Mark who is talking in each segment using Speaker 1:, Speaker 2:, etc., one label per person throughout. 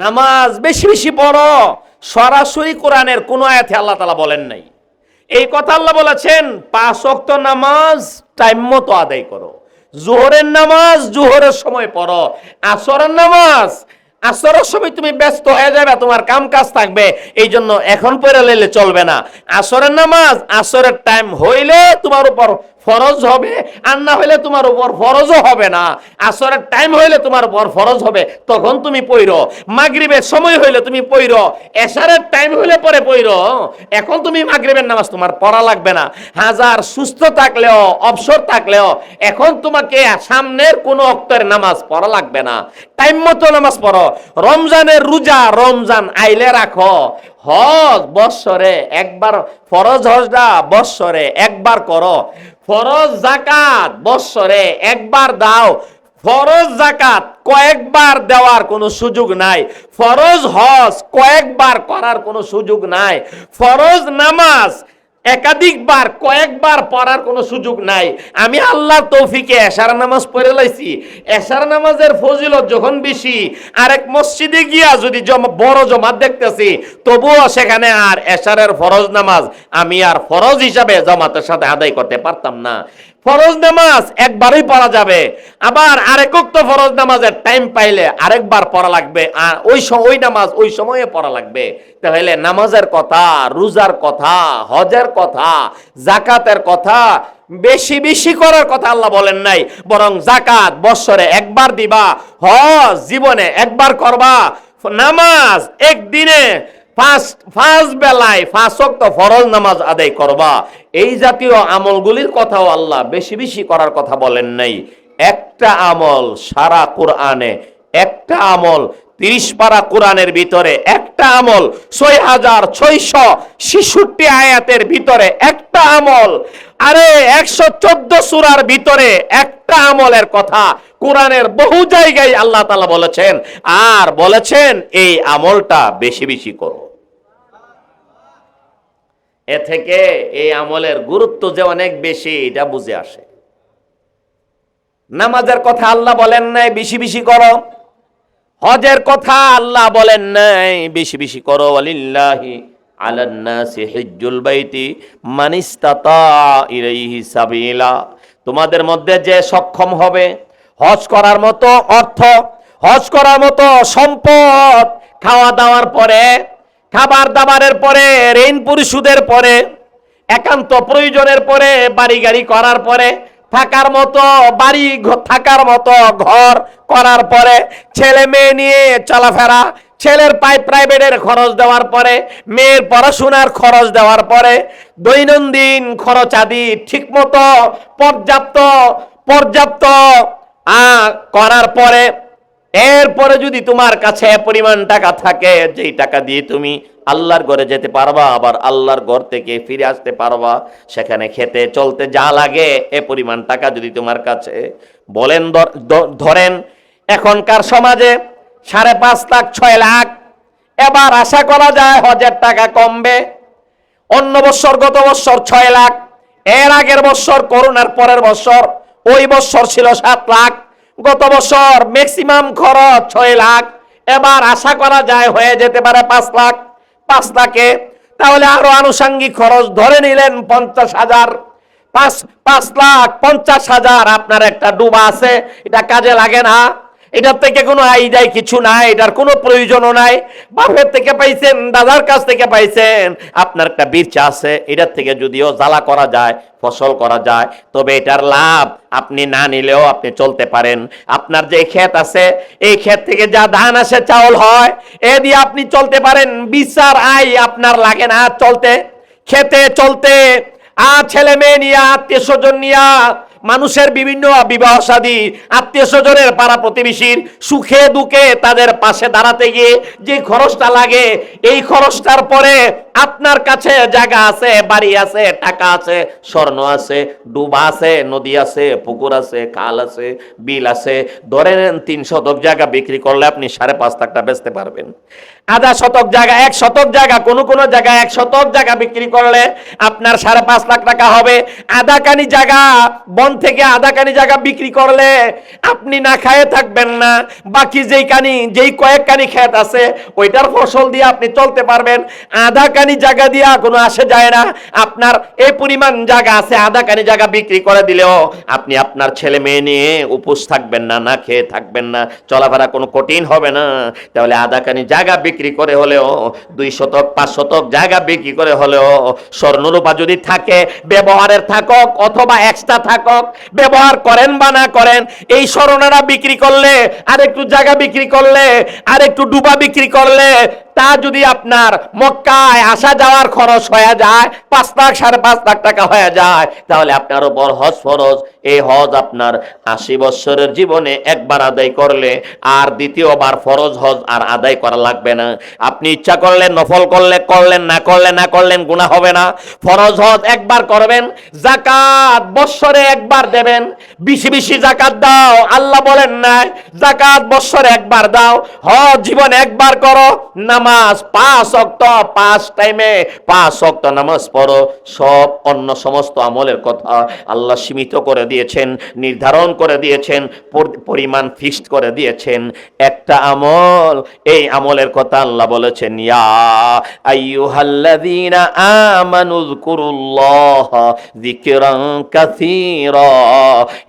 Speaker 1: নামাজ বেশি বেশি পড়ো। সরাসরি কোরআনের কোন আয়াতে আল্লাহ তাআলা বলেন নাই এই কথা। আল্লাহ বলেছেন 5 ওয়াক্ত নামাজ টাইম মতো আদায় করো। জোহরের নামাজ জোহরের সময় পড়ো। আসরের নামাজ আসরের সময় তুমি ব্যস্ত হয়ে যাবে, তোমার কাম কাজ থাকবে, এই জন্য এখন পড়ে লইলে চলবে না। আসরের নামাজ আসরের টাইম হইলে তোমার উপর ফরজ হবে, আর না হইলে তোমার উপর ফরজও হবে না। আসরের টাইম হইলে তোমার উপর ফরজ হবে, তখন তুমি পড়ো। মাগরিবের সময় হইলে তুমি পড়ো। এশারের টাইম হইলে পরে পড়ো। এখন তুমি মাগরিবের নামাজ তোমার পড়া লাগবে না। হাজার সুস্থ থাকলেও অবসর থাকলেও এখন তোমাকে সামনের কোনো ওয়াক্তের নামাজ পড়া লাগবে না। টাইম মতো নামাজ পড়ো। রমজানের রোজা রমজান আইলে রাখো। হজ বৎসরে একবার, ফরজ হজটা বৎসরে একবার করো। ফরজ যাকাত বৎসরে একবার দাও। ফরজ যাকাত কয়েকবার দেওয়ার কোনো সুযোগ নাই। ফরজ হজ কয়েকবার করার কোনো সুযোগ নাই। ফরজ নামাজ একাধিকবার কয়েকবার পড়ার কোনো সুযোগ নাই। আমি আল্লাহর তৌফিকে এশার নামাজ পড়ে লাইছি। এশার নামাজের ফজিলত যখন বেশি, আরেক মসজিদে গিয়া যদি বড় জমাত দেখতেছি, তবুও সেখানে আর এশারের ফরজ নামাজ আমি আর ফরজ হিসাবে জামাতের সাথে আদায় করতে পারতাম না। ফরজ নামাজ একবারই পড়া যাবে, আবার আরেক ওয়াক্ত ফরজ নামাজের টাইম পাইলে আরেকবার পড়া লাগবে, আর ওই নামাজ ওই সময়ে পড়া লাগবে। তাহলে নামাজের কথা, রোজার কথা, হজের কথা, যাকাতের কথা বেশি বেশি করার কথা আল্লাহ বলেন নাই, বরং যাকাত বৎসরে একবার দিবা, হজ জীবনে একবার করবা, নামাজ একদিনে পাঁচ বেলায় 5 ওয়াক্ত ফরজ নামাজ আদায় করবা। এই জাতীয় আমলগুলির কথাও আল্লাহ বেশি বেশি করার কথা বলেন নাই। একটা আমল সারা কোরআনে, একটা আমল 30 পারা কোরআনের ভিতরে, একটা আমল 6666 আয়াতের ভিতরে একটা আমল, আরে 114 সূরার ভিতরে একটা আমলের কথা কোরআনের বহু জায়গায় আল্লাহ তাআলা বলেছেন, আর বলেছেন এই আমলটা বেশি বেশি করো। এ থেকে এই আমলের গুরুত্ব যে অনেক বেশি এটা বুঝে আসে। নামাজের কথা আল্লাহ বলেন নাই বেশি বেশি করো। হজের কথা আল্লাহ বলেন নাই বেশি বেশি করো। ওয়ালিল্লাহি আলান নাসি হিজ্জুল বাইতি মান ইসতাতা ইলাইহি সাবিলা। তোমাদের মধ্যে যে সক্ষম হবে, হজ করার মতো অর্থ, হজ করার মতো সম্পদ, খাওয়া দাওয়ার পরে, খাবার দাবারের পরে, ঋণ পরিশোধের পরে, একান্ত প্রয়োজনের পরে, বাড়ি গাড়ি করার পরে, থাকার মতো বাড়ি, থাকার মতো ঘর করার পরে, ছেলে মেয়ে নিয়ে চলাফেরা, ছেলের প্রাইভেটের খরচ দেওয়ার পরে, মেয়ের পড়াশোনার খরচ দেওয়ার পরে, দৈনন্দিন খরচ আদি ঠিক মতো পর্যাপ্ত করার পরে, এরপরে যদি তোমার কাছে পরিমাণ টাকা থাকে যেই টাকা দিয়ে তুমি আল্লাহর ঘরে যেতে পারবা, আবার আল্লাহর ঘর থেকে ফিরে আসতে পারবা, সেখানে খেতে চলতে যা লাগে এ পরিমাণ টাকা যদি তোমার কাছে, বলেন ধরেন এখনকার সমাজে 5.5 লাখ 6 লাখ, এবার আশা করা যায় হজের টাকা কমবে। অন্য বছর, গত বছর 6 লাখ, এর আগের বছর করোনার পরের বছর ওই বছর ছিল 7 লাখ, গত বছর ম্যাক্সিমাম খরচ 6 লাখ, এবার আশা করা যায় হয়ে যেতে পারে 5 লাখ। 5 লাখে তাহলে আরো আনুষঙ্গিক খরচ ধরে নিলেন 50,000, 5,50,000 আপনার একটা ডুবা আছে, এটা কাজে লাগে না, এটার থেকে কোনো আইডিয়া কিছু নাই, এটার কোনো প্রয়োজনও নাই, বাপের থেকে পাইছেন, দাদার কাছ থেকে পাইছেন, আপনার একটা বীর্চা আছে, এটার থেকে যদিও জ্বালা করা যায়, ফসল করা যায়, তবে এটার লাভ আপনি না নিলেও আপনি চলতে পারেন। আপনার যে ক্ষেত আছে, এই ক্ষেত থেকে যা ধান আসে, চাউল হয়, এ দিয়ে আপনি চলতে পারেন, বিচার আয় আপনার লাগে না চলতে, খেতে চলতে, ছেলে মেয়ে নিয়া, আত্মীয় স্বজন নিয়া, মানুষের বিভিন্ন বিবাহ শাদী, আত্মীয় স্বজনের, পাড়া প্রতিবেশীর সুখে দুঃখে তাদের পাশে দাঁড়াতে গিয়ে যে খরচটা লাগে, এই খরচটার পরে আপনার কাছে জায়গা আছে, বাড়ি আছে, টাকা আছে, স্বর্ণ আছে, ডুবা আছে, নদী আছে, পুকুর আছে, খাল আছে, বিল আছে, ধরে নেন 3 শতক জায়গা বিক্রি করলে আপনি 5.5 লাখ টাকা বেচতে পারবেন। আধা শতক জায়গা, 1 শতক জায়গা, কোন জায়গায় 1 শতক জায়গা বিক্রি করলে আপনার 5.5 লাখ টাকা হবে। আধা কানি জায়গা, বন থেকে আধা কানি জায়গা বিক্রি করলে আপনি না খায়ে থাকবেন না, বাকি যেই কয়েক কানি ক্ষেত আছে ওইটার ফসল দিয়ে আপনি চলতে পারবেন। আধা কানি জায়গা দিয়া কোনো আসে যায় না। আপনার এই পরিমাণ জায়গা আছে, আধা কানি জায়গা বিক্রি করে দিলেও আপনি আপনার ছেলে মেয়ে নিয়ে উপোস থাকবেন না, না খেয়ে থাকবেন না, চলাফেরা কোনো কঠিন হবে না। তাহলে আধা কানি জায়গা বিক্রি করে হলেও, 2 শতক 5 শতক জায়গা বিক্রি করে হলেও স্বর্ণরূপা যদি থাকে, ব্যবহারের থাকক অথবা এক্সট্রা থাকক, ব্যবহার করেন বা না করেন, এই স্বর্ণরা বিক্রি করলে, আর একটু জায়গা বিক্রি করলে, আর একটু ডুবা বিক্রি করলে, তা যদি আপনার মক্কায় আসা যাওয়ার খরচ হয়ে যায় 5 লাখ 5.5 লাখ টাকা হয়ে যায়, তাহলে আপনার উপর হজ ফরজ। এই হজ আপনার 80 বছরের জীবনে একবার আদায় করলে আর দ্বিতীয়বার ফরজ হজ আর আদায় করা লাগবে না। আপনি ইচ্ছা করলেন নফল করলেন, না করলেন গুনাহ হবে না। ফরজ হজ একবার করবেন, যাকাত বছরে একবার দেবেন, বেশি যাকাত দাও, আল্লাহ বলেন নাই যাকাত বছরে একবার দাও। হজ জীবনে একবার করো। নামাজ 5 ওয়াক্ত, 5 টাইমে 5 ওয়াক্ত নামাজ পড়ো। সব অন্য সমস্ত আমলের কথা আল্লাহ সীমিত করে দিয়েছেন, নির্ধারণ করে দিয়েছেন, পরিমাণ ফিক্সড করে দিয়েছেন। একটা আমল, এই আমলের কথা আল্লাহ বলেছেন, ইয়া আইয়ুহাল্লাযীনা আমানু যকুরুল্লাহা যিকরান কাসীরা।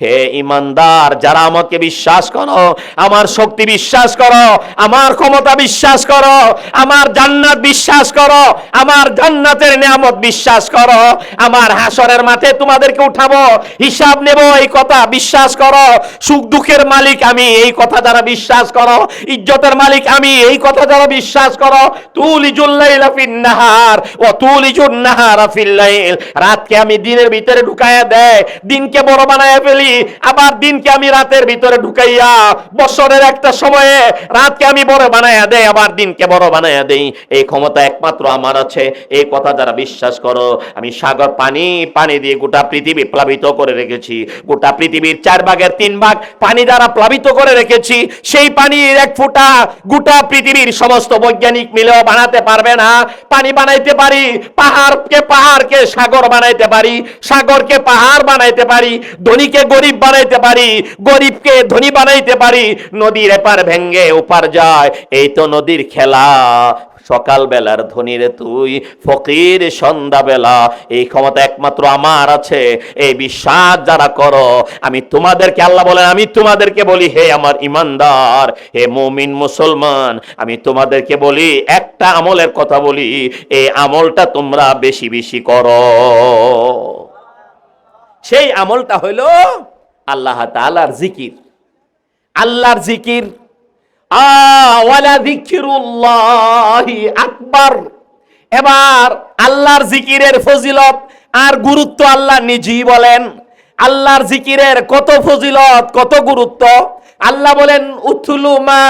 Speaker 1: হে ঈমানদার যারা আমাকে বিশ্বাস করো, আমার শক্তি বিশ্বাস করো, আমার ক্ষমতা বিশ্বাস করো, আমার জান্নাত বিশ্বাস করো, আমার জান্নাতের নিয়ামত বিশ্বাস করো, আমার হাসরের মাঠে তোমাদেরকে উঠাবো, হিসাব নেব, এই কথা বিশ্বাস করো, সুখ দুঃখের মালিক আমি, এই কথা যারা বিশ্বাস করো, ইজ্জতের মালিক আমি, এই কথা যারা বিশ্বাস করো, তুলিজুল লাইলা ফিন নাহার ওয়া তুলিজুন নাহারা ফিল লাইল। রাতকে আমি দিনের ভিতরে ঢুকায়া দেয়, দিনকে বড় বানায়া ফেলি, আবার দিনকে আমি রাতের ভিতরে ঢুকাইয়া বছরের একটা সময়ে রাতকে আমি বড় বানায়া দেয়, আবার দিনকে বড় বানায়া দেই। এই ক্ষমতা একমাত্র আমার আছে, এই কথা যারা বিশ্বাস করো। আমি সাগর পানি দিয়ে গোটা পৃথিবী প্লাবিত করে রেখেছি, গোটা পৃথিবীর 4 ভাগের 3 ভাগ পানি দ্বারা প্লাবিত করে রেখেছি। সেই পানির এক ফোঁটা গোটা পৃথিবীর সমস্ত বৈজ্ঞানিক মিলেও বানাতে পারবে না। পানি বানাইতে পারি, পাহাড়কে সাগর বানাইতে পারি, সাগরকে পাহাড় বানাইতে পারি, ধনীকে গরিব বানাইতে পারি, গরিবকে ধনী বানাইতে পারি। নদীর এপার ভেঙ্গে ওপার যায়, এই তো নদীর খেলা। সকাল বেলার ধনীরে তুই, ফকির সন্ধ্যা বেলা, এই ক্ষমতা একমাত্র আমার আছে। এই বিশ্বাস যারা করো, আমি তোমাদেরকে, আল্লাহ বলেন আমি তোমাদেরকে বলি, হে আমার ইমানদার, হে মুমিন মুসলমান, আমি তোমাদেরকে বলি একটা আমলের কথা বলি, এই আমলটা তোমরা বেশি করো। সেই আমলটা হইল আল্লাহ তাআলার জিকির। আল্লাহর জিকির, ওয়ালা যিকরুল্লাহি আকবার। এবার আল্লাহর জিকিরের ফজিলত আর গুরুত্ব আল্লাহ নিজেই বলেন। আল্লাহর জিকিরের কত ফজিলত, কত গুরুত্ব। আল্লাহ বলেন, উতলু মা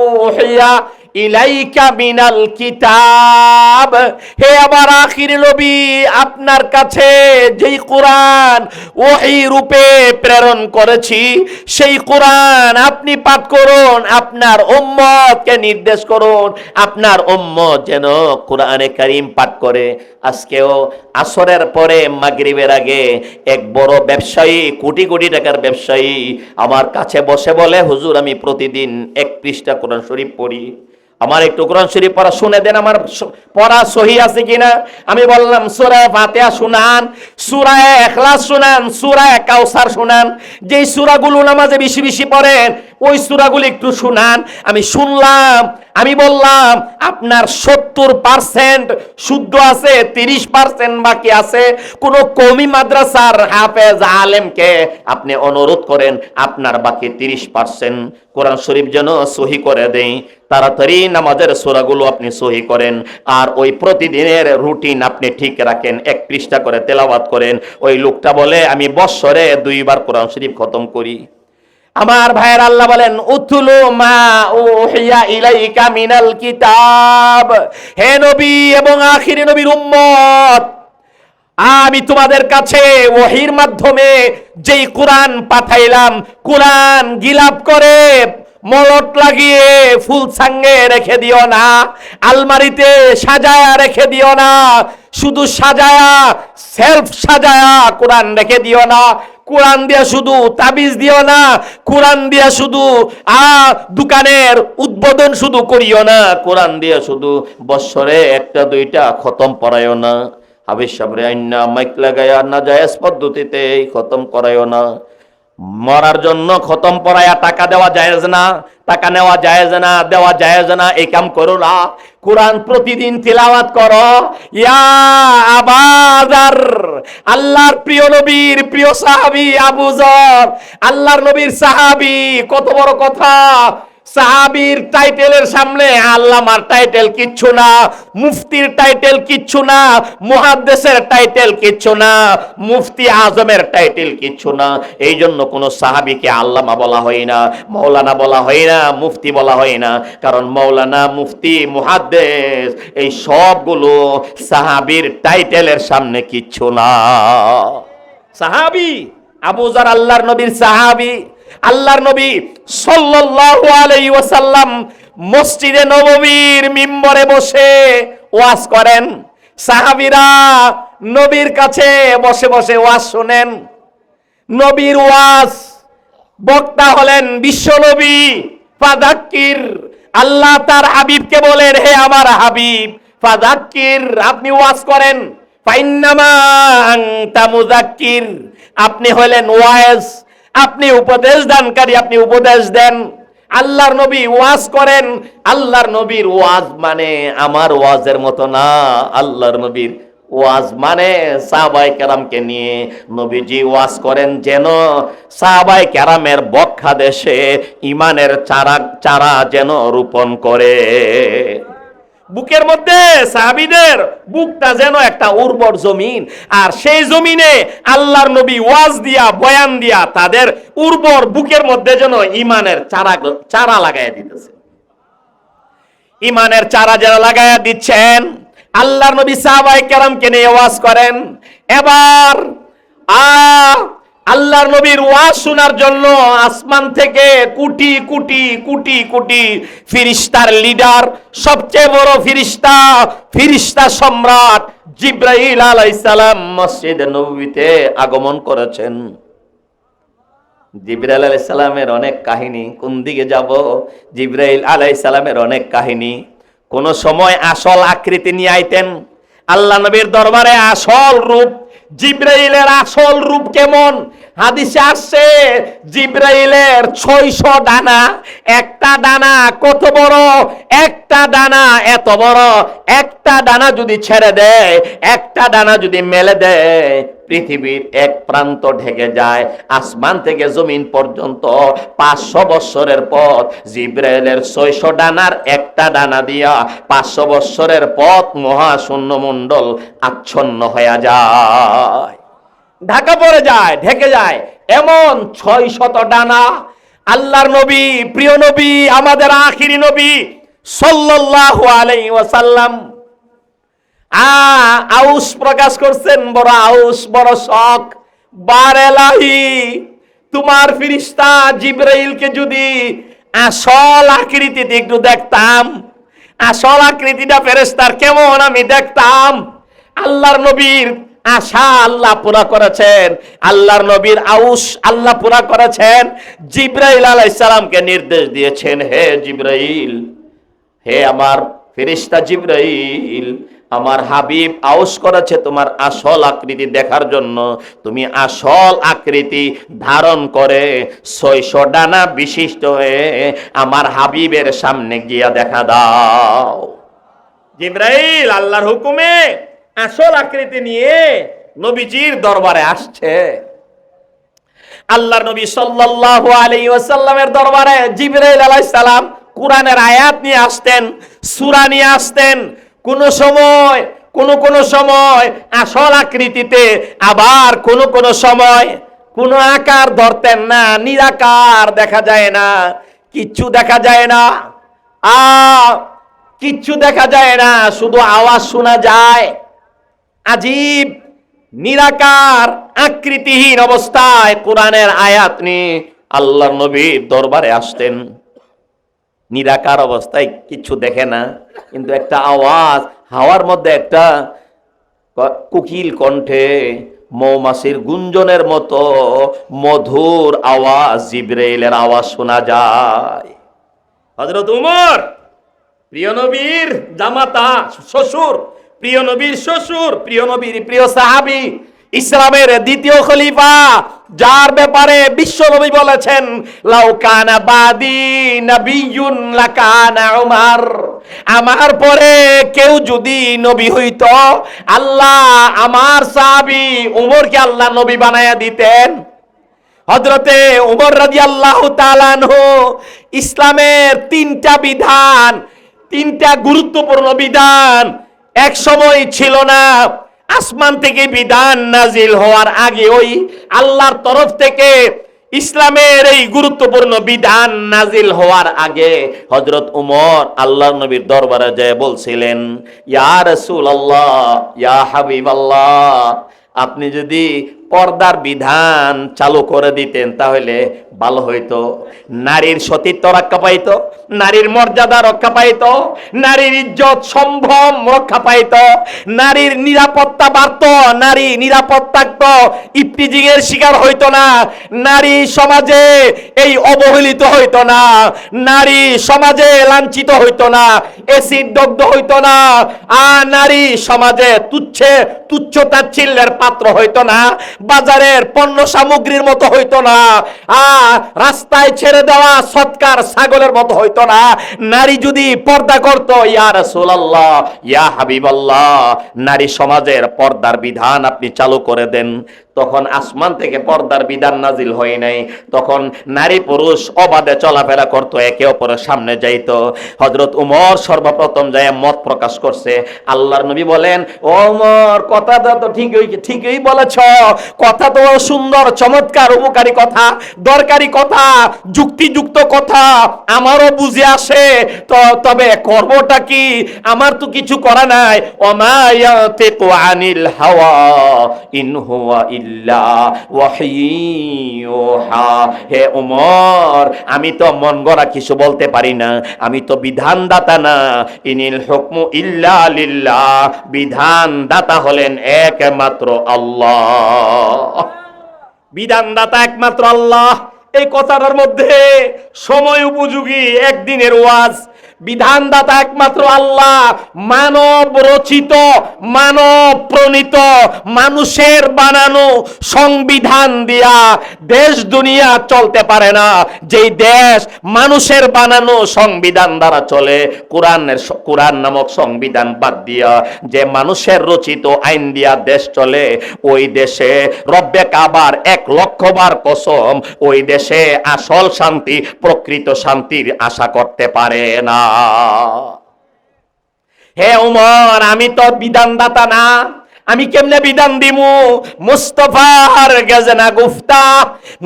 Speaker 1: উহিয়া ইলাইকা মিনাল কিতাব। হে আমার আখির নবী, আপনার কাছে যেই কোরআন ওহী রূপে প্রেরণ করেছি, সেই কোরআন আপনি পাঠ করুন, আপনার উম্মতকে নির্দেশ করুন, আপনার উম্মত যেন কোরআনে কারীম পাঠ করে। আজকেও আসরের পরে মাগরিবের আগে এক বড় ব্যবসায়ী, কোটি কোটি টাকার ব্যবসায়ী আমার কাছে বসে বলে, হুজুর আমি প্রতিদিন 1 পৃষ্ঠা কোরআন শরীফ পড়ি, আমার একটু কোরআন শরীফ পড়া শুনে দেন, আমার পড়া সহি আছে কিনা। আমি বললাম, সূরা ফাতিহা শুনান, সূরা ইখলাস শুনান, সূরা কাউসার শুনান, যেই সূরাগুলো নামাজে বেশি পড়েন ওই সূরাগুলো একটু শুনান। আমি শুনলাম, আমি বললাম আপনার 70% শুদ্ধ আছে, 30% বাকি আছে। কোন কওমি মাদ্রাসার হাফেজ আলেমকে আপনি অনুরোধ করেন আপনার বাকি 30% কোরআন শরীফ যেন সহি করে দেই। তাড়াতাড়ি নামাজের সূরাগুলো আপনি সহি করেন, আর ওই প্রতিদিনের রুটিন আপনি ঠিক রাখেন, 1 পৃষ্ঠা করে তেলাওয়াত করেন। ওই লোকটা বলে, আমি বছরে 2 বার কোরআন শরীফ খতম করি। আমার ভাইয়ের আল্লাহ বলেন উতলু মা উহিয়া ইলাইকা মিনাল কিতাব। হে নবী এবং আখিরি নবীর উম্মত, আমি তোমাদের কাছে ওহীর মাধ্যমে যেই কোরআন পাঠাইলাম, কোরআন গিলাপ করে মলট লাগিয়ে ফুল সাঙ্গে রেখে দিও না, আলমারিতে সাজায়া রেখে দিও না, শুধু সাজায়া সেলফ সাজায়া কোরআন রেখে দিও না, কোরআন দিয়া শুধু তাবিজ দিও না, কোরআন দিয়া শুধু দোকানের উদ্বোধন শুধু করিও না, কোরআন দিয়া শুধু বৎসরে একটা দুইটা খতম পড়াইও না, হাবিজ সাবরে আইনা মাইক লাগায়া না জায়েজ পদ্ধতিতে খতম করাইও না। মরার জন্য খতম পড়ায়া টাকা দেওয়া জায়েজ না, টাকা নেওয়া জায়েজ না, দেওয়া জায়েজ না, এই কাম করো না। কোরআন প্রতিদিন তিলাওয়াত করো। ইয়া আবাজার, আল্লাহর প্রিয় নবীর প্রিয় সাহাবী আবু যর, আল্লাহর নবীর সাহাবী, কত বড় কথা। সাহাবীর টাইটেলের সামনে আল্লামার টাইটেল কিচ্ছু না, মুফতির টাইটেল কিচ্ছু না, মুহাদ্দিসের টাইটেল কিচ্ছু না, মুফতি আজমের টাইটেল কিচ্ছু না। এই জন্য কোন সাহাবীকে আল্লামা বলা হয় না, মাওলানা বলা হয় না, মুফতি বলা হয় না। কারণ মাওলানা, মুফতি, মুহাদ্দিস এই সবগুলো সাহাবীর টাইটেলের সামনে কিচ্ছু না। সাহাবী আবু যর আল্লাহর নবীর সাহাবী। আল্লাহর নবী সাল্লাল্লাহু আলাইহি ওয়াসাল্লাম মসজিদে নববীর মিম্বরে বসে ওয়াজ করেন। সাহাবীরা নবীর কাছে বসে বসে ওয়াজ শুনেন। নবীর ওয়াজ, বক্তা হলেন বিশ্ব নবী। ফাযাক্কির, আল্লাহ তার হাবিবকে বলেন, হে আমার হাবিব ফাযাক্কির, আপনি ওয়াজ করেন। ফাইন্নামা আনতা মুযাক্কির, আপনি হলেন ওয়াজ, আপনি উপদেশ দানকারী, আপনি উপদেশ দেন। আল্লাহর নবী ওয়াজ করেন। আল্লাহর নবীর ওয়াজ মানে আমার ওয়াজের মতো না। আল্লাহর নবীর ওয়াজ মানে সাহাবায়ে কেরামকে নিয়ে নবীজি ওয়াজ করেন, যেন সাহাবায়ে কেরামের বক্ষা দেশে ইমানের চারা যেন রোপণ করে। বুকের মধ্যে সাহাবীদের বুকটা যেন একটা উর্বর জমিন, আর সেই জমিনে আল্লাহর নবী ওয়াজ দিয়া, বয়ান দিয়া তাদের উর্বর বুকের মধ্যে যেন ইমানের চারা লাগাইয়া দিতেছে। ইমানের চারা যেন লাগাইয়া দিচ্ছেন। আল্লাহর নবী সাহাবায়ে কেরামকে নিয়ে ওয়াজ করেন। এবার আল্লাহর নবীর ওয়াজ শোনার জন্য আসমান থেকে কোটি কোটি কোটি কোটি ফেরেশতার লিডার, সবচেয়ে বড় ফেরেশতা, ফেরেশতা সম্রাট জিবরাইল আলাইহিস সালাম মসজিদে নববীতে আগমন করেছেন। জিবরাইল আলাইহিস সালামের অনেক কাহিনী, কোন দিকে যাব? জিবরাইল আলাইহিস সালামের অনেক কাহিনী। কোন সময় আসল আকৃতি নিয়ে আইতেন আল্লাহ নবীর দরবারে, আসল রূপ। জিবরাইলের আসল রূপ কেমন? হাদিসে আসছে জিবরাইলের 600 ডানা। একটা ডানা কত বড়? একটা ডানা এত বড়। একটা ডানা যদি ছেড়ে দেয়, একটা ডানা যদি মেলে দেয়, পৃথিবীর এক প্রান্ত ঢেকে যায়। আসমান থেকে জমিন পর্যন্ত 500 বৎসরের পথ। জিবরাইলের 600 ডানার একটা ডানা দিয়া 500 বৎসরের পথ মহাশূন্য মণ্ডল আচ্ছন্ন হয়ে যায়, ঢাকা পড়ে যায়, ঢেকে যায়। এমন 600 ডানা। আল্লাহর নবী, প্রিয় নবী, আমাদের আখিরি নবী সাল্লাল্লাহু আলাইহি ওয়াসাল্লাম আউস প্রকাশ করছেন, বড় আউস, বড় শখ। বারেলাহি, তোমার ফেরেশতা জিবরাইলকে যদি আসল আকৃতিতে একটু দেখতাম, আসল আকৃতিটা ফেরেশতার কেমন আমি দেখতাম। আল্লাহর নবীর আশা আল্লাহ পুরা করেছেন, আল্লাহর নবীর আউস আল্লাহ পুরা করেছেন। জিবরাইল আলাইহিস সালামকে নির্দেশ দিয়েছেন, হে জিবরাইল, হে আমার ফেরেশতা জিবরাইল, আমার হাবিব আউস করেছে তোমার আসল আকৃতি দেখার জন্য। তুমি আসল আকৃতি ধারণ করে 600 ডানা বিশিষ্ট হয়ে আমার হাবিবের সামনে গিয়া দেখা দাও। জিবরাইল আল্লাহর হুকুমে আসল আকৃতি নিয়ে নবীজির দরবারে আসছে। আল্লাহর নবী সাল্লাল্লাহু আলাইহি ওয়াসাল্লামের দরবারে জিবরাইল আলাইহিস সালাম কোরআনের আয়াত নিয়ে আসতেন, সূরা নিয়ে আসতেন। কোন সময় আসল আকৃতিতে, আবার কোন সময় কোনো আকার ধরতেন না, নিরাকার, দেখা যায় না, কিচ্ছু দেখা যায় না, কিচ্ছু দেখা যায় না, শুধু আওয়াজ শোনা যায়। আজীব নিরাকার আকৃতিহীন অবস্থায় কোরআনের আয়াত নিয়ে আল্লাহর নবীর দরবারে আসতেন। নিরাকার অবস্থায় কিচ্ছু দেখে না, কিন্তু একটা আওয়াজ, হাওয়ার মধ্যে একটা কোকিল কণ্ঠে মৌমাছির গুঞ্জনের মতো মধুর আওয়াজ, জিবরাইলের আওয়াজ শোনা যায়। হযরত উমর, প্রিয় নবীর জামাতা, শ্বশুর, প্রিয় নবীর শ্বশুর, প্রিয় নবীর প্রিয় সাহাবী, ইসলামের দ্বিতীয় খলিফা, যার ব্যাপারে বিশ্ব নবী বলেছেন লাউ কানা বাদি নাবিয়্যুন লাকানা উমর, আমার পরে কেউ যদি নবী হইতো, আল্লাহ আমার সাহাবী উমরকে আল্লাহ নবী বানায়া দিতেন। হযরতে উমর রাদিয়াল্লাহু তাআলা আনহু ইসলামের তিনটা বিধান, তিনটা গুরুত্বপূর্ণ বিধান এক সময় ছিল না। আসমান থেকে বিধান নাজিল হওয়ার আগে ওই আল্লাহর তরফ থেকে ইসলামের এই গুরুত্বপূর্ণ বিধান নাজিল হওয়ার আগে হযরত উমর আল্লাহর নবীর দরবারে যেয়ে বলছিলেন, ইয়া রাসূলুল্লাহ, ইয়া হাবিবাল্লাহ, আপনি যদি পর্দার বিধান চালু করে দিতেন তাহলে ভালো হইতো। নারীর সতীত্ব রক্ষা পাইত, নারীর মর্যাদা রক্ষা পাইত, নারীর ইজ্জত সম্ভ্রম রক্ষা পাইত, নারীর নিরাপত্তা বাড়ত, নারী নিরাপদ থাকত, ইফতিজিং এর শিকার হইতো না, নারী সমাজে এই অবহেলিত হইতো না, নারী সমাজে লাঞ্ছিত হইতো না, এসিড দগ্ধ হইতো না, আর নারী সমাজে তুচ্ছ তাচ্ছিল্যের পাত্র হইতো না, বাজারের পণ্য সামগ্রীর মতো হইতো না, রাস্তায় ছেড়ে দেওয়া সৎকার ছাগলের মতো হইতো না। নারী যদি পর্দা করত, ইয়া রাসূলুল্লাহ, ইয়া হাবিবাল্লাহ, নারী সমাজের পর্দার বিধান আপনি চালু করে দেন। তখন আসমান থেকে পর্দার বিধান নাজিল হয় নাই, তখন নারী পুরুষ অবাধে চলাফেরা করতো, একে অপরের সামনে যাইতো। হযরত উমর সর্বপ্রথম যায় মত প্রকাশ করছে। আল্লাহর নবী বলেন, ওমর, কথাটা তো ঠিকই বলেছ, কথা তো সুন্দর, চমৎকার, উপকারী কথা, দরকারি কথা, যুক্তিযুক্ত কথা, আমারও বুঝে আসে, তবে করবটা কি? আমার তো কিছু করা নাই। ওমা ইয়াতিকু আনিল হাওয়া ইন হুয়া ইল্লা ওয়াহয়ুহা। হে ওমর, আমি তো মন গড়া কিছু বলতে পারি না, আমি তো বিধানদাতা না। ইনিল হুকমু ইল্লা লিল্লাহ, বিধানদাতা হলেন একমাত্র আল্লাহ, বিধানদাতা একমাত্র আল্লাহ। এই কথাটার মধ্যে সময় উপযোগী একদিনের ওয়াজ। বিধানদাতা একমাত্র আল্লাহ, মানব রচিত, মানব প্রণীত, মানুষের বানানো সংবিধান দিয়া দেশ দুনিয়া চলতে পারে না। যেই দেশ মানুষের বানানো সংবিধান দ্বারা চলে, কোরআন নামক সংবিধান বাদ দিয়া যে মানুষের রচিত আইন দিয়া দেশ চলে, ওই দেশে রব্বে কাবার 1,00,000 বার কসম, ওই দেশে আসল শান্তি, প্রকৃত শান্তির আশা করতে পারে না। হে উমর, আমি তো বিধানদাতা না, আমি কেমনে বিধান দিমু? মুস্তাফার গজনা গুফতা,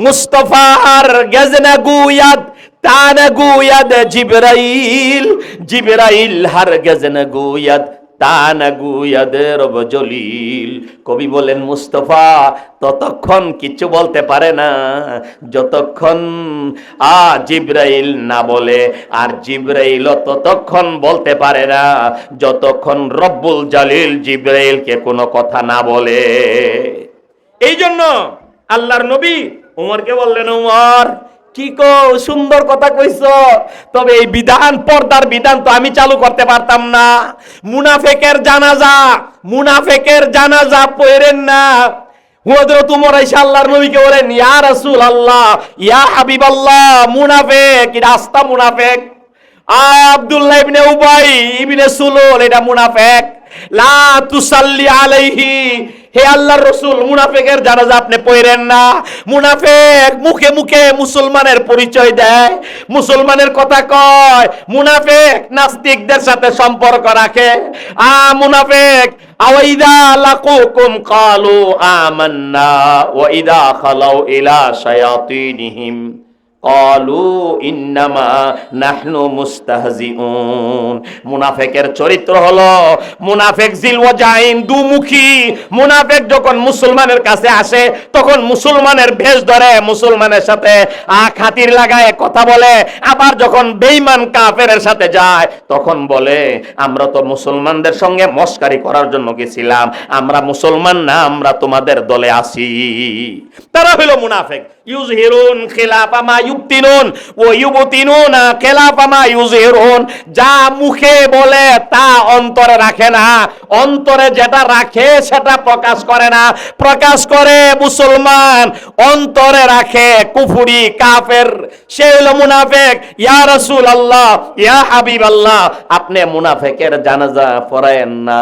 Speaker 1: মুস্তাফার গজনা গুয়াদ, তানা গুয়াদ জিবরাইল, জিবরাইল হার গজনা গুয়াদ, তানা গুয়াদ রব জলিল। কবি বলেন, মুস্তাফা ততক্ষণ কিছু বলতে পারে না যতক্ষণ জিবরাইল না বলে, আর জিবরাইল ততক্ষণ বলতে পারে না যতক্ষণ রব্বুল জালিল জিবরাইলকে কোনো কথা না বলে। এই জন্য আল্লাহর নবী উমরকে বললেন, উমর, ঠিক সুন্দর কথা কইছ, তবে এই বিধান, পর্দার বিধান তো আমি চালু করতে পারতাম না। মুনাফেকের জানাজা পড়েন না। হযরত উমর আইসা আল্লাহর নবীকে বলেন, ইয়া রাসূলুল্লাহ, ইয়া হাবিবাল্লাহ, মুনাফিক, এটা আস্তা মুনাফিক। আব্দুল্লাহ ইবনে উবাই ইবনে সুলুল, এটা মুনাফিক। লা তুসাল্লি আলাইহি হে আল্লাহর রাসূল, মুনাফিকের জানাজা আপনি পড়েন না। মুনাফিক মুখে মুখে মুসলমানের পরিচয় দেয়, মুসলমানের কথা কয়, মুনাফিক নাস্তিকদের সাথে সম্পর্ক রাখে। মুনাফিক আওয়াইদা লাকুকুম ক্বালু আমান্না ওয়া ইদা খালাউ ইলা শায়াতিনহিম ক্বালু ইন্নামা নাহনু মুস্তাহজিউন। মুনাফিকের চরিত্র হলো মুনাফিক জিলওয়াজাইন, দুমুখী। মুনাফিক যখন মুসলমানের কাছে আসে তখন মুসলমানের ভেষ ধরে, মুসলমানের সাথে খাতির লাগায় কথা বলে। আবার যখন বেঈমান কাফেরের সাথে যায় তখন বলে আমরা তো মুসলমানদের সঙ্গে মস্কারি করার জন্য গেছিলাম, আমরা মুসলমান না, আমরা তোমাদের দলে আসি। তারা হলো মুনাফিক। ইউজহিরুন খিলাফা মা ইউবতিনুন ওয়া ইউবতিনুনা খিলাফা মা ইউজহিরুন। যা মুখে বলে তা অন্তরে রাখে না, অন্তরে যেটা রাখে সেটা প্রকাশ করে না। প্রকাশ করে মুসলমান, অন্তরে রাখে কুফরি কাফের, সে হলো মুনাফিক। ইয়া রাসূলুল্লাহ, ইয়া হাবিবাল্লাহ, আপনি মুনাফিকের জানাজা পড়ায়েন না।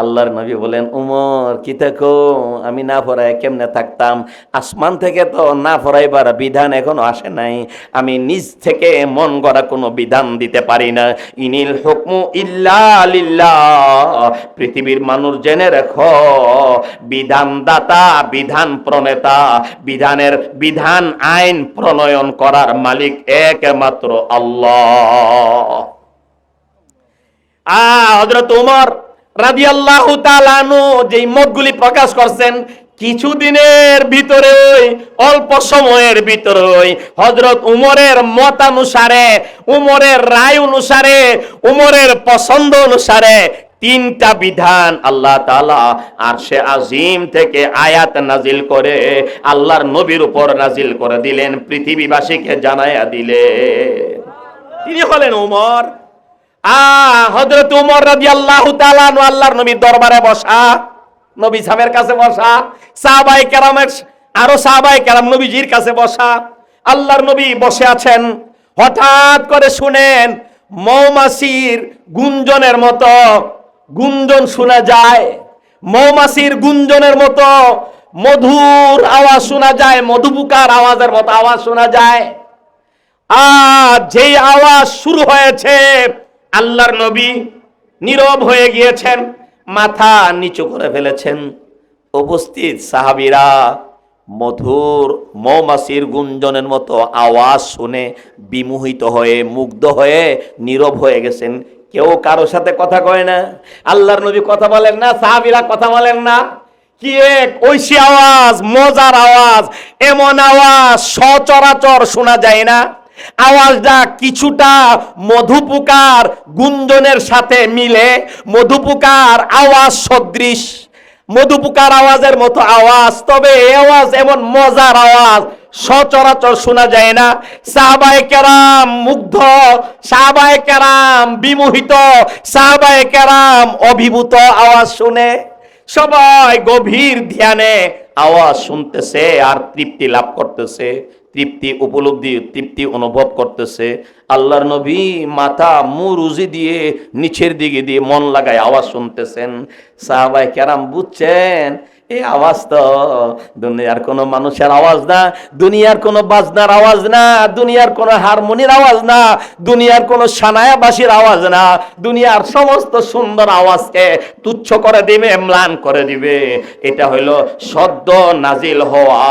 Speaker 1: আল্লাহর নবী বলেন, উমর কি থাকো, আমি না পড়াই কেমনে থাকতাম? আসমান থেকে তো না পড়াইবার বিধান এখনো আসে নাই, আমি নিজ থেকে মন গড়া কোনো বিধান দিতে পারি না। ইনিল হুকমু ইল্লা লিল্লাহ। পৃথিবীর মানুষ জেনে রেখো, বিধানদাতা, বিধান প্রণেতা, বিধান আইন প্রণয়ন করার মালিক একমাত্র আল্লাহ। হযরত উমর রাদিয়াল্লাহু তাআলা আনহু যেই মতগুলি প্রকাশ করছেন, কিছুদিনের ভিতরে, অল্প সময়ের ভিতরে হযরত উমরের মতানুসারে, উমরের রায় অনুসারে, উমরের পছন্দ অনুসারে 3টা বিধান আল্লাহ তাআলা আরশে আজিম থেকে আয়াত নাজিল করে আল্লাহর নবীর উপর নাজিল করে দিলেন, পৃথিবীবাসীকে জানায়া দিলেন। তিনি হলেন উমর। হযরত উমর রাদিয়াল্লাহু তাআলা আনহু আল্লাহর নবীর দরবারে বসা, নবী সাহেবের কাছে বসা, সাহাবায়ে কেরামের আরো সাহাবায়ে কেরাম নবীজির কাছে বসা। আল্লাহর নবী বসে আছেন, হঠাৎ করে শুনেন মৌমাছির গুঞ্জনের মতো গুঞ্জন শোনা যায়, মৌমাছির গুঞ্জনের মতো মধুর আওয়াজ শোনা যায়, মধুপুকার আওয়াজের মতো আওয়াজ শোনা যায়। যেই আওয়াজ শুরু হয়েছে, আল্লাহর নবী নীরব হয়ে গিয়েছেন, মাথা নিচু করে ফেলেছেন। উপস্থিত সাহাবীরা মধুর মৌমাছির গুঞ্জনের মতো আওয়াজ শুনে বিমোহিত হয়ে, মুগ্ধ হয়ে নীরব হয়ে গেছেন। কেউ কারোর সাথে কথা কয় না, আল্লাহর নবী কথা বলেন না, সাহাবীরা কথা বলেন না। কি এক ঐশী আওয়াজ, মজার আওয়াজ! এমন আওয়াজ সচরাচর শোনা যায় না। আওয়াজটা কিছুটা মধুপুকার গুঞ্জনের সাথে মিলে, মধুপুকার আওয়াজ সদৃশ, মধুপুকার আওয়াজের মতো আওয়াজ। তবে এই আওয়াজ এমন মজার আওয়াজ সচরাচর শোনা যায় না। সাহাবায়ে কেরাম মুগ্ধ, সাহাবায়ে কেরাম বিমোহিত, সাহাবায়ে কেরাম অভিভূত আওয়াজ শুনে। সবাই গভীর ধ্যানে আওয়াজ শুনতেছে আর তৃপ্তি লাভ করতেছে, তৃপ্তি উপলব্ধি, তৃপ্তি অনুভব করতেছে। আল্লাহর নবী মাথা মুরুজি দিয়ে নিচের দিকে দিয়ে মন লাগায় আওয়াজ শুনতেছেন। সাহাবায়ে কেরাম বুঝছেন এই আওয়াজ তো দুনিয়ার কোনো মানুষের আওয়াজ না, দুনিয়ার কোনো বাজনার আওয়াজ না, দুনিয়ার কোনো হারমোনির আওয়াজ না, দুনিয়ার কোনো সানায়াবাসীর আওয়াজ না। দুনিয়ার সমস্ত সুন্দর আওয়াজকে তুচ্ছ করে দিবে, ম্লান করে দিবে। এটা হইল সদ্য নাজিল হওয়া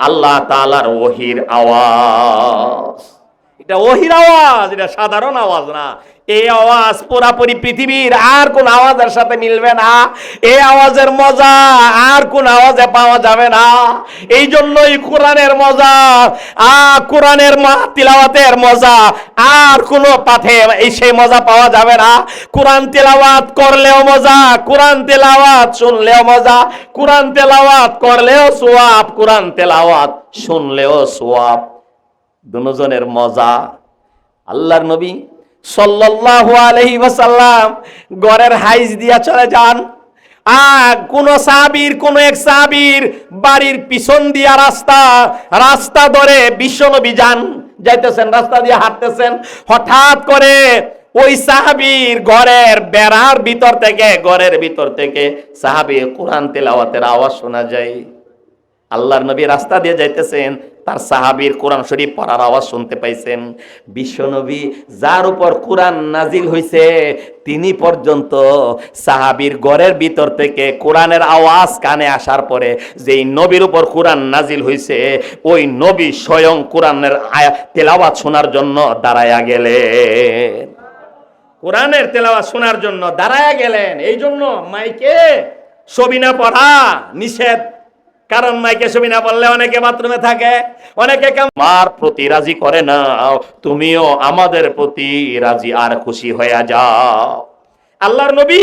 Speaker 1: আল্লাহ তাআলার ওহীর আওয়াজ। এটা ওহীর আওয়াজ, এটা সাধারণ আওয়াজ না। এই আওয়াজ পুরাপুরি পৃথিবীর আর কোন আওয়াজের সাথে মিলবে না। এই আওয়াজের মজা আর কোন আওয়াজে পাওয়া যাবে না। এই জন্যই কোরআনের মজা, কোরআনের তিলাওয়াতের মজা আর কোন পাঠে সেই মজা পাওয়া যাবে না। কোরআন তেলাওয়াত করলেও মজা, কোরআন তেলাওয়াত শুনলেও মজা, কোরআন তেলাওয়াত করলেও সওয়াব, কোরআন তেলাওয়াত শুনলেও সওয়াব, দুজনের মজা। আল্লাহর নবী সাল্লাল্লাহু আলাইহি ওয়াসাল্লাম ঘরের হাইজ দিয়া চলে যান। কোন সাহাবীর, কোন এক সাহাবীর বাড়ির পিছন দিয়া রাস্তা ধরে বিশ্বনবী যান, যাইতেছেন, রাস্তা দিয়ে হাঁটতেছেন। হঠাৎ করে ওই সাহাবীর ঘরের বেড়ার ভিতর থেকে সাহাবী কোরআন তেলাওয়াতের আওয়াজ শোনা যায়। আল্লাহর নবী রাস্তা দিয়ে যাইতেছেন, তার সাহাবীর কোরআন শরীফ পড়ার আওয়াজ শুনতে পাইছেন। বিশ্ব নবী যার উপর কোরআন নাজিল হইছে তিনি পর্যন্ত সাহাবীর ঘরের ভিতর থেকে কোরআনের আওয়াজ কানে আসার পরে যেই নবীর উপর কোরআন নাজিল হইছে ওই নবী স্বয়ং কোরআনের তেলাওয়াত শোনার জন্য দাঁড়ায়া গেলেন। কোরআনের তেলাওয়াত শোনার জন্য দাঁড়ায়া গেলেন। এই জন্য মাইকে ছবি না পড়া নিষেধ। কারণ মাইকে ছবি না পড়লে অনেকে বাথরুমে থাকে, অনেকে আমার প্রতি রাজি করে না, তুমিও আমাদের প্রতি রাজি আর খুশি হয়ে যাও। আল্লাহর নবী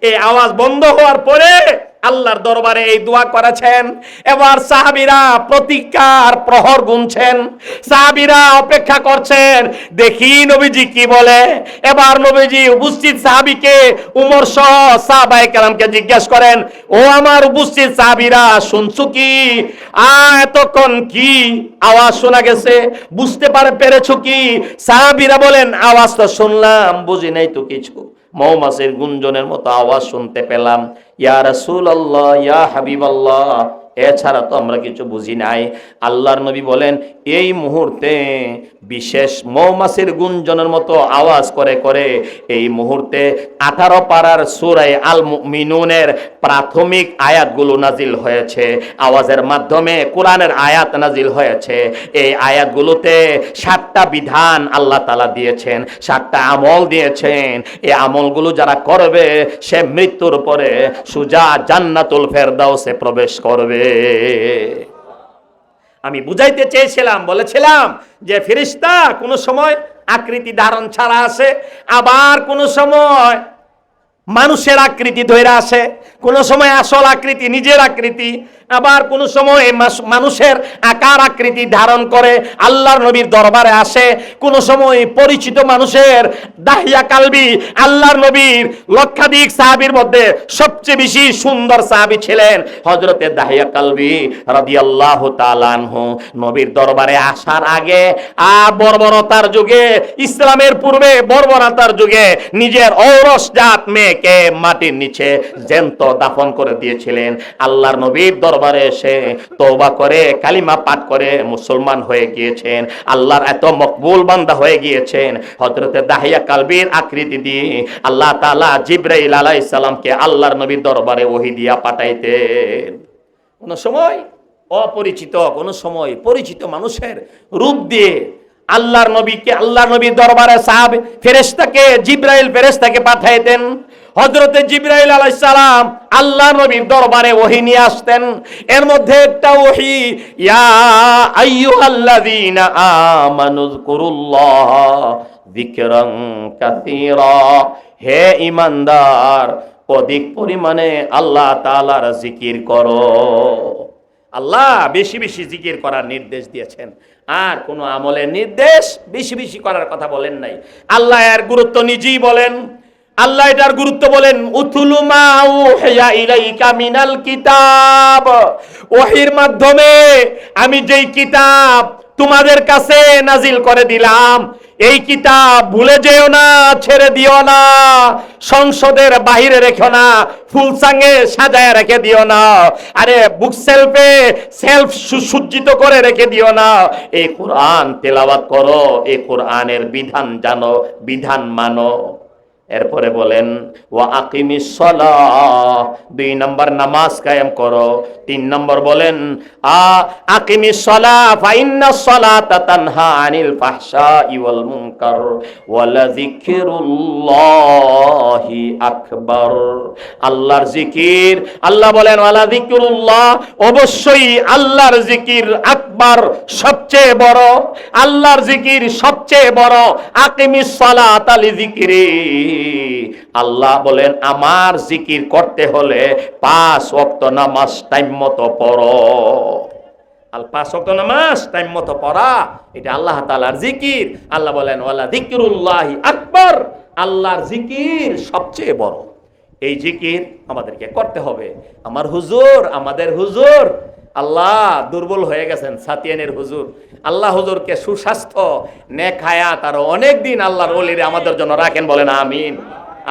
Speaker 1: এই আওয়াজ বন্ধ হওয়ার পরে আল্লাহর দরবারে এই দোয়া করেছেন। এবার সাহাবীরা প্রতীক্ষার প্রহর গুনছেন, সাহাবীরা অপেক্ষা করছেন দেখি নবীজি কি বলে। এবার নবীজি উপস্থিত সাহাবীকে উমর সহ সাহাবায়ে কেরামকে জিজ্ঞেস করেন, ও আমার উপস্থিত সাহাবীরা শুনছো কি? এতক্ষণ কি আওয়াজ শোনা গেছে, বুঝতে পেরেছো কি? সাহাবীরা বলেন, আওয়াজ তো শুনলাম, বুঝি নাই তো কিছু। মৌমাছির গুঞ্জনের মতো আওয়াজ শুনতে পেলাম। ইয়া রাসূলুল্লাহ, ইয়া হাবিবাল্লাহ, এছাড়া তো আমরা কিছু বুঝি নাই। আল্লাহর নবী বলেন, এই মুহূর্তে বিশেষ মৌমাছির গুঞ্জনের মতো আওয়াজ করে করে এই মুহূর্তে 18 পারার সূরা আল মুমিনুনের প্রাথমিক আয়াতগুলো নাজিল হয়েছে। আওয়াজের মাধ্যমে কোরআনের আয়াত নাজিল হয়েছে। এই আয়াতগুলোতে 7টা বিধান আল্লাহ তাআলা দিয়েছেন, 7টা আমল দিয়েছেন। এই আমলগুলো যারা করবে সে মৃত্যুর পরে সুজা জান্নাতুল ফেরদাউসে প্রবেশ করবে। আমি বুঝাইতে চেয়েছিলাম, বলেছিলাম যে ফেরেশতা কোন সময় আকৃতি ধারণ ছাড়া আসে, আবার কোন সময় মানুষের আকৃতি ধরে আসে, কোন সময় আসল আকৃতি নিজের আকৃতি, আবার কোন সময় মানুষের আকার আকৃতি ধারণ করে আল্লাহর নবীর দরবারে আসে। কোন সময় পরিচিত মানুষের দাহিয়া কালবি। আল্লাহর নবীর লক্ষাধিক সাহাবীর মধ্যে সবচেয়ে বেশি সুন্দর সাহাবী ছিলেন হযরতে দাহিয়া কালবি রাদিয়াল্লাহু তাআলা আনহু। নবীর দরবারে আসার আগে বর্বরতার যুগে, ইসলামের পূর্বে বর্বরতার যুগে নিজের ঔরসজাত মেয়েকে মাটির নিচে জ্যান্ত দাফন করে দিয়েছিলেন। আল্লাহর নবীর দরবারে এসে তওবা করে কালিমা পাঠ করে মুসলমান হয়ে গিয়েছেন। আল্লাহর এত মকবুল বান্দা হয়ে গিয়েছেন। হযরতে দাহিয়া কালবির আকৃতি দিয়ে আল্লাহ তাআলা জিবরাইল আলাইহিস সালামকে আল্লাহর নবীর দরবারে ওহী দিয়া পাঠাইতেন। কোন সময় অপরিচিত, কোন সময় পরিচিত মানুষের রূপ দিয়ে আল্লাহর নবীর দরবারে সাহাবী ফেরেশতাকে, জিবরাইল ফেরেশতাকে পাঠাইতেন। হযরতে জিবরাইল আলাইহিস সালাম আল্লাহর নবীর দরবারে ওহী নিয়ে আসতেন। এর মধ্যে একটা ওহী, ইয়া আইয়ুহাল্লাযীনা আমানু যকুরুল্লাহ যিকরান কাসীরা, হে ঈমানদার অধিক পরিমাণে আল্লাহ তাআলার জিকির করো। আল্লাহ বেশি বেশি জিকির করার নির্দেশ দিয়েছেন, আর কোন আমলের নির্দেশ বেশি বেশি করার কথা বলেন নাই। আল্লাহ এর গুরুত্ব নিজেই বলেন। আল্লাহ এটার গুরুত্ব বলেন, উতুলু মা উহিয়া ইলাইকা মিনাল কিতাব, ওহীর মাধ্যমে আমি যেই কিতাব তোমাদের কাছে নাজিল করে দিলাম, এই কিতাব ভুলে যেও না, ছেড়ে দিও না, সংসদের বাহিরে রেখো না, ফুলসাঙ্গে সাজায় রেখে দিও না, আরে বুক সেলফ সুসজ্জিত করে রেখে দিও না। এই কোরআন তেলাওয়াত করো, এই কোরআনের বিধান জানো, বিধান মানো। এরপরে বলেন ওয়া আকিমিস সালাহ, 2 নম্বর নামাজ কায়েম করো। 3 নম্বর বলেন আকিমিস সালাহ ফা ইন্নাস সালাতা তানহা আনিল ফাহশাই ওয়াল মুনকার ওয়া লাযিকরুল্লাহি আকবার। আল্লাহর জিকির, আল্লাহ বলেন ওয়ালা যিকরুল্লাহ, অবশ্যই আল্লাহর জিকির আকবার, সবচেয়ে বড়। আল্লাহর জিকির সবচেয়ে বড়। আকিমিস সালাতা লিযিকরি, আল্লাহ বলেন আমার জিকির করতে হলে 5 ওয়াক্ত নামাজ টাইম মতো পড়ো। 5 ওয়াক্ত নামাজ টাইম মতো পড়া, এটা আল্লাহ তাআলার জিকির। আল্লাহ বলেন ওয়ালা যিকরুল্লাহি আকবার, আল্লাহর জিকির সবচেয়ে বড়। এই জিকির আমাদেরকে করতে হবে। আমাদের হুজুর আল্লাহ দুর্বল হয়ে গেছেন সাতিয়ানের হুজুর, আল্লাহ হুজুরকে সুস্বাস্থ্য, নেক হায়াত আর অনেক দিন আল্লাহর ওলিরে আমাদের জন্য রাখেন, বলেন আমিন।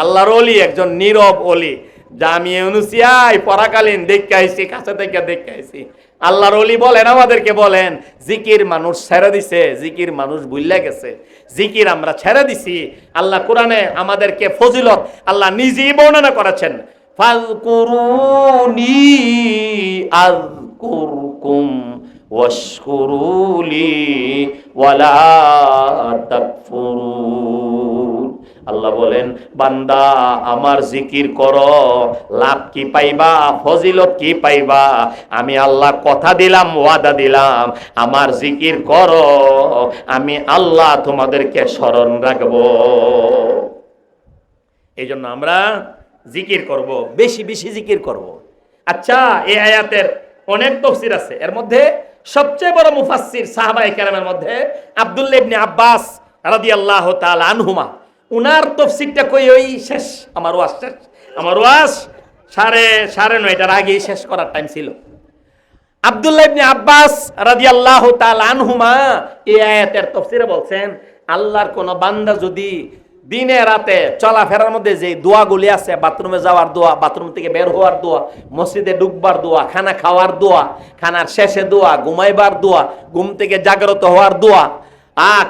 Speaker 1: আল্লাহর ওলি একজন নীরব ওলি, জামিয়া ইউনুসিয়ায় পড়াকালীন দেখে আইছি, কাছে থেকে দেখে আইছি। আল্লাহর ওলি বলেন, আমাদেরকে বলেন, জিকির মানুষ ছেড়ে দিছে, জিকির মানুষ ভুলে গেছে, জিকির আমরা ছেড়ে দিছি। আল্লাহ কোরআনে আমাদেরকে ফজিলত আল্লাহ নিজেই বর্ণনা করেছেন, ফাযকুরুনি আযকুরকুম ওয়াশকুরুলি ওয়ালা তাকফুরুন। আল্লাহ বলেন, বান্দা আমার জিকির করো, লাভ কি পাইবা, ফজিলত কি পাইবা? আমি আল্লাহ কথা দিলাম, ওয়াদা দিলাম, আমার জিকির করো, আমি আল্লাহ তোমাদেরকে স্মরণ রাখবো। এই জন্য আমরা জিকির করব, বেশি বেশি জিকির করব। আচ্ছা, এই আয়াতের অনেক তাফসীর আছে, এর মধ্যে সবচেয়ে বড় মুফাসসির সাহাবায়ে কেরামের মধ্যে আব্দুল্লাহ ইবনে আব্বাস রাদিয়াল্লাহু তাআলা আনহুমা, উনার তাফসীরটা কই ওই শেষ, আমার ওয়াজ শেষ, আমার ওয়াজ সাড়ে 9টার আগেই শেষ করার টাইম ছিল। আব্দুল্লাহ ইবনে আব্বাস রাদিয়াল্লাহু তাআলা আনহুমা এই আয়াতের তাফসীরে বলছেন, আল্লাহর কোন বান্দা যদি দিনে রাতে চলাফেরার মধ্যে যে দোয়াগুলি আছে, বাথরুমে যাওয়ার দোয়া, বাথরুম থেকে বের হওয়ার দোয়া, মসজিদে ঢুকবার দোয়া, খানা খাওয়ার দোয়া, খানার শেষে দোয়া, ঘুমাইবার দোয়া, ঘুম থেকে জাগ্রত হওয়ার দোয়া,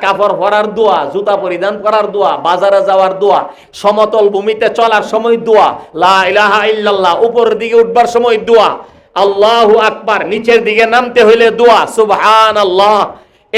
Speaker 1: কাপড় পরার দোয়া, জুতা পরিধান করার দোয়া, বাজারে যাওয়ার দোয়া, সমতল ভূমিতে চলার সময় দোয়া, লা ইলাহা ইল্লাল্লাহ, উপরের দিকে উঠবার সময় দোয়া, আল্লাহু আকবার, নিচের দিকে নামতে হইলে দোয়া, সুবহানাল্লাহ,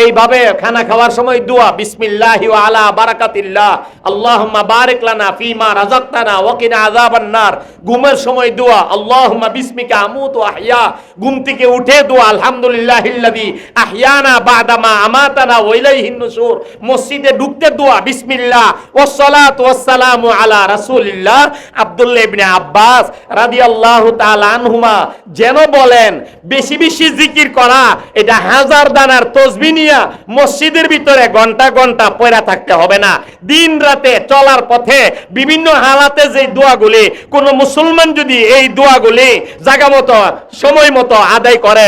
Speaker 1: এইভাবে খানা খাওয়ার সময় দোয়া, বিসমিল্লাহি ওয়া আলা বারাকাতিল্লাহ, আল্লাহুম্মা বারিক লানা ফিমা রাযাকতানা ওয়া কিনা আযাবান নার, ঘুমের সময় দোয়া, আল্লাহুম্মা বিসমিকা আমুতু ওয়া আহইয়া, ঘুম থেকে উঠে দোয়া, আলহামদুলিল্লাহিল্লাযী আহইয়ানা বা'দামা আমাতানা ওয়া ইলাইহিন নুশুর, মসজিদে ঢুকতে দোয়া, বিসমিল্লাহ ওয়াস সালাতু ওয়াস সালামু আলা রাসূলিল্লাহ। আব্দুল্লাহ ইবনে আব্বাস রাদিয়াল্লাহু তাআলা আনহুমা যেন বলেন, বেশি বেশি জিকির করা এটা হাজার দানার তাসবিহ নিয়া মসজিদের ভিতরে ঘন্টা ঘন্টা পড়া থাকতে হবে না। দিন রাতে চলার পথে বিভিন্ন হালাতে যে দোয়াগুলি, কোন মুসলমান যদি এই দোয়াগুলি জায়গা মতো সময় মতো আদায় করে,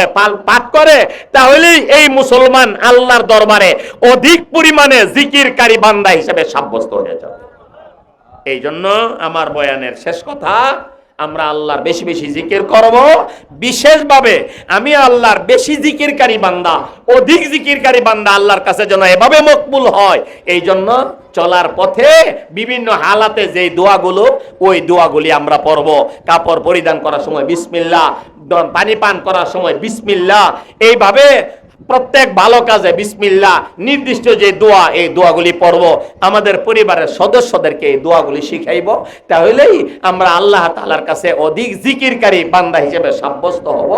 Speaker 1: পাঠ করে, তাহলেই এই মুসলমান আল্লাহর দরবারে অধিক পরিমাণে জিকিরকারী বান্দা হিসেবে সাব্যস্ত হয়ে যাবে। এই জন্য আমার বয়ানের শেষ কথা, আমরা আল্লাহর বেশি বেশি জিকির করব। বিশেষভাবে আমি আল্লাহর বেশি জিকিরকারী বান্দা, অধিক জিকিরকারী বান্দা আল্লাহর কাছে যেন এভাবে মকবুল হয়, এই জন্য চলার পথে বিভিন্ন হালাতে যে দোয়াগুলো, ওই দোয়াগুলি আমরা পড়ব। কাপড় পরিধান করার সময় বিসমিল্লাহ, পানি পান করার সময় বিসমিল্লাহ, এইভাবে প্রত্যেক ভালো কাজে বিসমিল্লাহ, নির্দিষ্ট যে দোয়া, এই দোয়াগুলি পড়ব। আমাদের পরিবারের সদস্যদেরকে এই দোয়াগুলি শিখাইব, তাহলেই আমরা আল্লাহ তাআলার কাছে অধিক জিকিরকারী বান্দা হিসেবে সাব্যস্ত হব।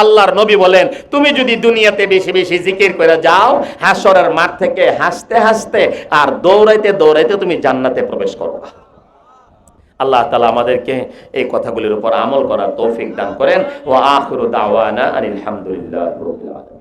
Speaker 1: আল্লাহর নবী বলেন, তুমি যদি দুনিয়াতে বেশি বেশি জিকির করে যাও, হাসরের মাঠ থেকে হাসতে হাসতে আর দৌড়াইতে দৌড়াইতে তুমি জান্নাতে প্রবেশ করবা। আল্লাহ তাআলা আমাদেরকে এই কথাগুলির উপর আমল করার তৌফিক দান করেন। ওয়া আখিরু দাওয়ানা আনিল হামদুলিল্লাহি রাব্বিল আলামিন।